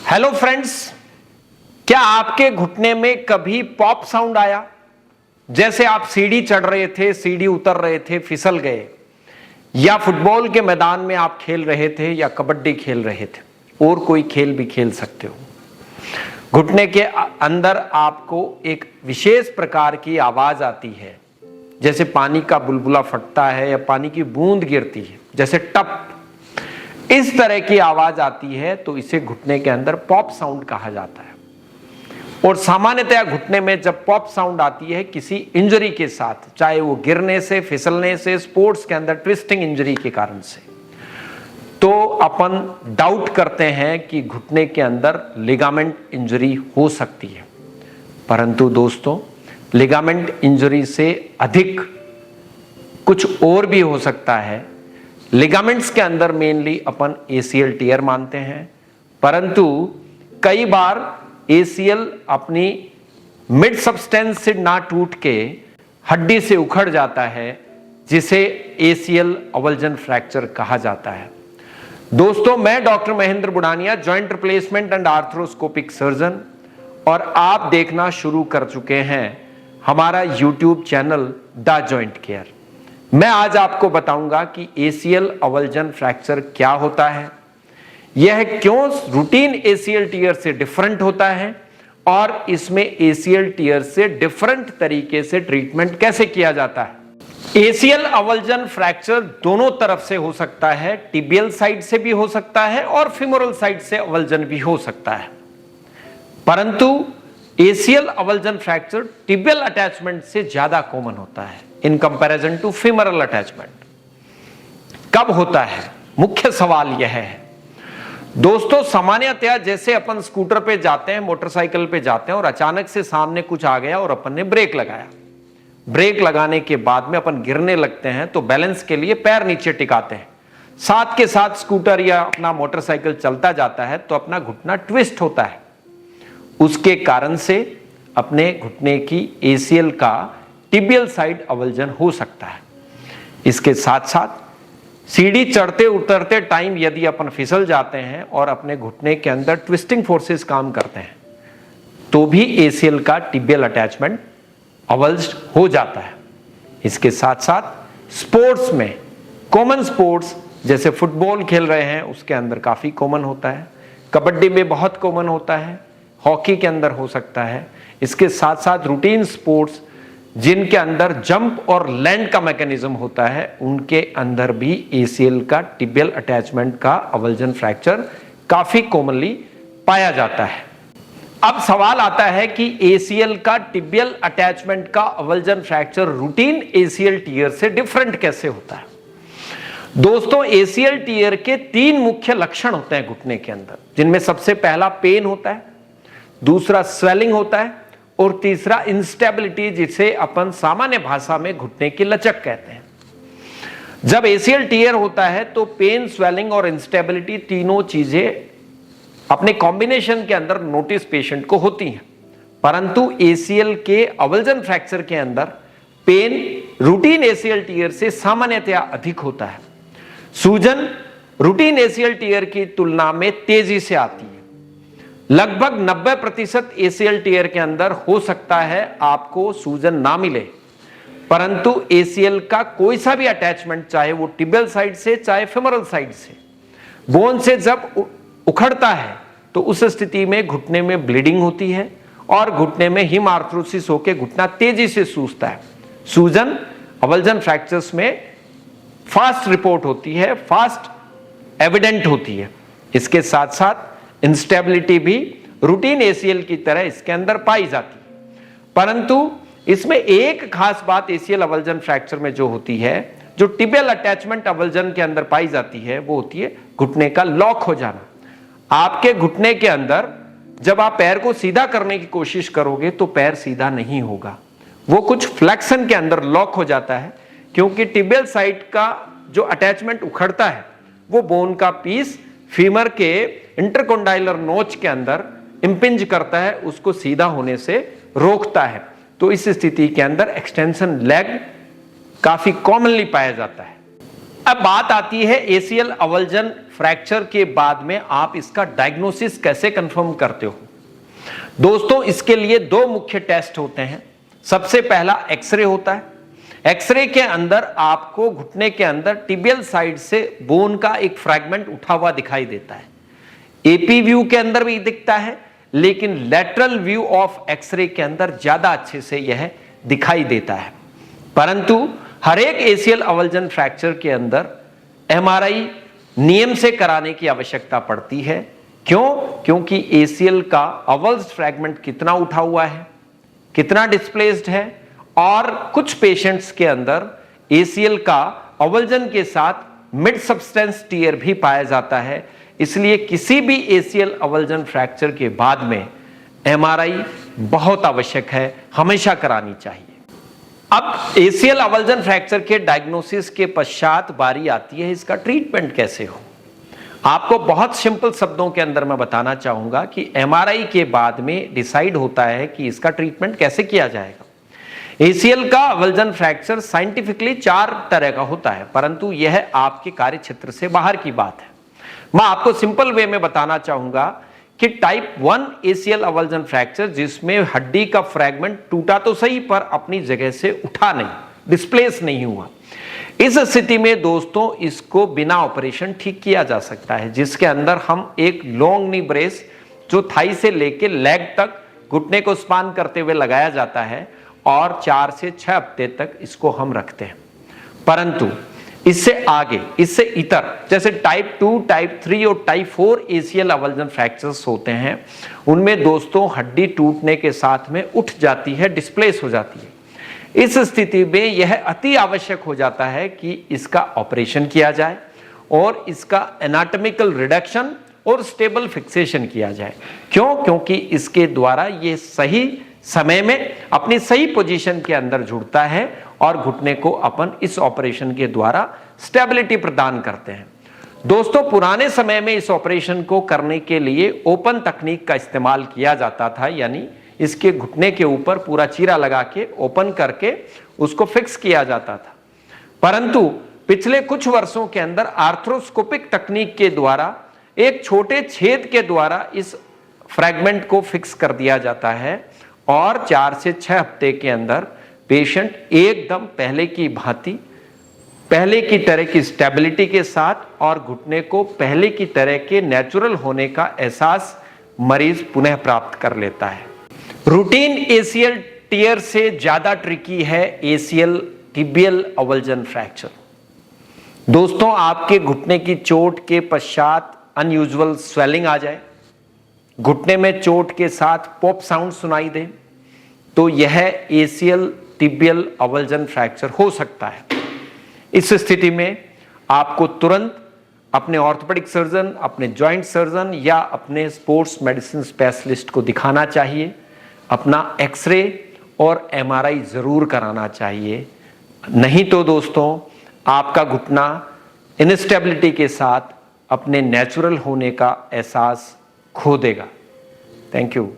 Hello friends, क्या आपके घुटने में कभी पॉप साउंड आया? जैसे आप सीढ़ी चढ़ रहे थे, सीढ़ी उतर रहे थे, फिसल गए, या फुटबॉल के मैदान में आप खेल रहे थे या कबड्डी खेल रहे थे, और कोई खेल भी खेल सकते हो। घुटने के अंदर आपको एक विशेष प्रकार की आवाज आती है, जैसे पानी का बुलबुला फटता है या पानी की बूंद गिरती है, जैसे टप, इस तरह की आवाज आती है, तो इसे घुटने के अंदर पॉप साउंड कहा जाता है। और सामान्यतया घुटने में जब पॉप साउंड आती है किसी इंजरी के साथ, चाहे वो गिरने से, फिसलने से, स्पोर्ट्स के अंदर ट्विस्टिंग इंजरी के कारण से, तो अपन डाउट करते हैं कि घुटने के अंदर लिगामेंट इंजरी हो सकती है। परंतु दोस्तों, लिगामेंट इंजरी से अधिक कुछ और भी हो सकता है। लिगामेंट्स के अंदर मेनली अपन एसीएल टियर मानते हैं, परंतु कई बार एसीएल अपनी मिड सब्सटेंस से ना टूट के हड्डी से उखड़ जाता है, जिसे एसीएल अवल्जन फ्रैक्चर कहा जाता है। दोस्तों, मैं doctor Mahendra Budhania, joint replacement and arthroscopic surgeon, और आप देखना शुरू कर चुके हैं हमारा YouTube channel the joint care. मैं आज आपको बताऊंगा कि एसीएल अवल्जन फ्रैक्चर क्या होता है, यह क्यों रूटीन एसीएल टियर से डिफरेंट होता है, और इसमें एसीएल टियर से डिफरेंट तरीके से ट्रीटमेंट कैसे किया जाता है। एसीएल अवल्जन फ्रैक्चर दोनों तरफ से हो सकता है, टिबियल साइड से भी हो सकता है और फिमोरल साइड से अवल्जन भी हो सकता है। परंतु ACL avulsion fracture tibial attachment से ज्यादा कॉमन होता है in comparison to femoral attachment. कब होता है, मुख्य सवाल यह है। दोस्तों, सामान्यतया जैसे अपन स्कूटर पे जाते हैं, मोटरसाइकिल पे जाते हैं, और अचानक से सामने कुछ आ गया और अपन ने ब्रेक लगाया। ब्रेक लगाने के बाद में अपन गिरने लगते हैं, तो बैलेंस के लिए पैर नीचे टिकाते हैं, साथ के साथ स्कूटर या अपना मोटरसाइकिल चलता जाता है, तो अपना घुटना ट्विस्ट होता है। उसके कारण से अपने घुटने की एसीएल का टिबियल साइड अवल्जन हो सकता है। इसके साथ साथ सीढ़ी चढ़ते उतरते टाइम यदि अपन फिसल जाते हैं और अपने घुटने के अंदर ट्विस्टिंग फोर्सेस काम करते हैं, तो भी एसीएल का टिबियल अटैचमेंट अवल्ज हो जाता है। इसके साथ साथ स्पोर्ट्स में, कॉमन स्पोर्ट्स जैसे फुटबॉल खेल रहे हैं, उसके अंदर काफी कॉमन होता है, कबड्डी में बहुत कॉमन होता है, हॉकी के अंदर हो सकता है। इसके साथ साथ रूटीन स्पोर्ट्स जिनके अंदर जंप और लैंड का मैकेनिज्म होता है, उनके अंदर भी एसीएल का टिबियल अटैचमेंट का अवल्जन फ्रैक्चर काफी कॉमनली पाया जाता है। अब सवाल आता है कि एसीएल का टिबियल अटैचमेंट का अवल्जन फ्रैक्चर रूटीन एसीएल टियर से डिफरेंट कैसे होता है। दोस्तों, एसीएल टियर के 3 मुख्य लक्षण होते हैं घुटने के अंदर, जिनमें सबसे पहला पेन होता है, दूसरा स्वेलिंग होता है, और तीसरा इंस्टेबिलिटी, जिसे अपन सामान्य भाषा में घुटने की लचक कहते हैं। जब एसीएल टियर होता है तो पेन, स्वेलिंग और इंस्टेबिलिटी तीनों चीजें अपने कॉम्बिनेशन के अंदर नोटिस पेशेंट को होती हैं। परंतु एसीएल के अवल्जन फ्रैक्चर के अंदर पेन रूटीन एसीएल टियर से सामान्यतया अधिक होता है। सूजन रूटीन एसीएल टियर की तुलना में तेजी से आती है। लगभग 90% एसीएल टियर के अंदर हो सकता है आपको सूजन ना मिले, परंतु एसीएल का कोई सा भी अटैचमेंट, चाहे वो टिबियल साइड से चाहे फेमोरल साइड से, बोन से जब उखड़ता है, तो उस स्थिति में घुटने में ब्लीडिंग होती है और घुटने में हिम आर्थरोसिस होकर घुटना तेजी से सूजता है। सूजन अवल्जन फ्रैक्चर्स में फास्ट रिपोर्ट होती है, फास्ट एविडेंट होती है। इसके साथ साथ इंस्टेबिलिटी भी रूटीन एसीएल की तरह इसके अंदर पाई जाती है। परंतु इसमें एक खास बात एसीएल अवल्जन फ्रैक्चर में जो होती है, जो टिबियल अटैचमेंट अवल्जन के अंदर पाई जाती है, वो होती है घुटने का लॉक हो जाना। आपके घुटने के अंदर जब आप पैर को सीधा करने की कोशिश करोगे तो पैर सीधा नहीं होगा, वो कुछ फ्लेक्शन के अंदर लॉक हो जाता है, क्योंकि टिबियल साइड का जो अटैचमेंट उखड़ता है, वो बोन का पीस फीमर के इंटरकोंडाइलर नोच के अंदर इंपिंज करता है, उसको सीधा होने से रोकता है। तो इस स्थिति के अंदर एक्सटेंशन लेग काफी कॉमनली पाया जाता है। अब बात आती है एसीएल अवल्जन फ्रैक्चर के बाद में आप इसका डायग्नोसिस कैसे कंफर्म करते हो। दोस्तों, इसके लिए दो मुख्य टेस्ट होते हैं। सबसे पहला एक्सरे होता है। एक्सरे के अंदर आपको घुटने के अंदर टिबियल साइड से बोन का एक फ्रैगमेंट उठा हुआ दिखाई देता है। एपी व्यू के अंदर भी दिखता है, लेकिन लेटरल व्यू ऑफ एक्सरे के अंदर ज्यादा अच्छे से यह दिखाई देता है। परंतु हर एक एसीएल अवल्जन फ्रैक्चर के अंदर एमआरआई नियम से कराने की आवश्यकता पड़ती है। क्यों? क्योंकि एसीएल का अवल्ज फ्रैगमेंट कितना उठा हुआ है, कितना डिस्प्लेस्ड है, और कुछ पेशेंट्स के अंदर एसीएल का अवल्जन के साथ मिड सब्सटेंस टियर भी पाया जाता है। इसलिए किसी भी एसीएल अवल्जन फ्रैक्चर के बाद में एमआरआई बहुत आवश्यक है, हमेशा करानी चाहिए। अब एसीएल अवल्जन फ्रैक्चर के डायग्नोसिस के पश्चात बारी आती है इसका ट्रीटमेंट कैसे हो। आपको बहुत सिंपल शब्दों के अंदर मैं बताना चाहूंगा कि एमआरआई के बाद में डिसाइड होता है कि इसका ट्रीटमेंट कैसे किया जाएगा। एसीएल का अवल्जन फ्रैक्चर साइंटिफिकली 4 तरह का होता है, परंतु यह आपके कार्य क्षेत्र से बाहर की बात है। मैं आपको सिंपल वे में बताना चाहूंगा कि टाइप 1 एसीएल अवल्जन फ्रैक्चर, जिसमें हड्डी का फ्रैगमेंट टूटा तो सही पर अपनी जगह से उठा नहीं, डिस्प्लेस नहीं हुआ। इस स्थिति में दोस्तों इसको बिना ऑपरेशन ठीक किया जा सकता है, जिसके अंदर हम एक लॉन्ग नी ब्रेस जो थाई से लेके लेग तक घुटने को स्पान करते हुए लगाया जाता है और 4 से 6 हफ्ते तक इसको हम रखते हैं। परंतु इससे आगे, इससे इतर, जैसे टाइप 2, टाइप 3 और टाइप 4 एसीएल अवल्जन फ्रैक्चर्स होते हैं, उनमें दोस्तों हड्डी टूटने के साथ में उठ जाती है, डिस्प्लेस हो जाती है। इस स्थिति में यह अति आवश्यक हो जाता है कि इसका ऑपरेशन किया जाए और इसका एनाटॉमिकल रिडक्शन और स्टेबल फिक्सेशन किया जाए। क्यों? क्योंकि इसके द्वारा ये सही समय में अपनी सही पोजीशन के अंदर जुड़ता है और घुटने को अपन इस ऑपरेशन के द्वारा स्टेबिलिटी प्रदान करते हैं। दोस्तों, पुराने समय में इस ऑपरेशन को करने के लिए ओपन तकनीक का इस्तेमाल किया जाता था, यानी इसके घुटने के ऊपर पूरा चीरा लगा के ओपन करके उसको फिक्स किया जाता था। परंतु पिछले कुछ वर्षों के अंदर आर्थ्रोस्कोपिक तकनीक के द्वारा एक छोटे छेद के द्वारा इस फ्रैगमेंट को फिक्स कर दिया जाता है और 4 से 6 हफ्ते के अंदर पेशेंट एकदम पहले की भांति, पहले की तरह की स्टेबिलिटी के साथ और घुटने को पहले की तरह के नेचुरल होने का एहसास मरीज पुनः प्राप्त कर लेता है। रूटीन एसीएल टियर से ज्यादा ट्रिकी है एसीएल टिबियल अवल्जन फ्रैक्चर। दोस्तों, आपके घुटने की चोट के पश्चात अनयूजुअल स्वेलिंग आ जाए, घुटने में चोट के साथ पॉप साउंड सुनाई दे, तो यह एसीएल टिबियल अवल्जन फ्रैक्चर हो सकता है। इस स्थिति में आपको तुरंत अपने ऑर्थोपेडिक सर्जन, अपने जॉइंट सर्जन या अपने स्पोर्ट्स मेडिसिन स्पेशलिस्ट को दिखाना चाहिए। अपना एक्सरे और एमआरआई जरूर कराना चाहिए, नहीं तो दोस्तों आपका घुटना इनस्टेबिलिटी के साथ अपने नेचुरल होने का एहसास खो देगा। Thank you.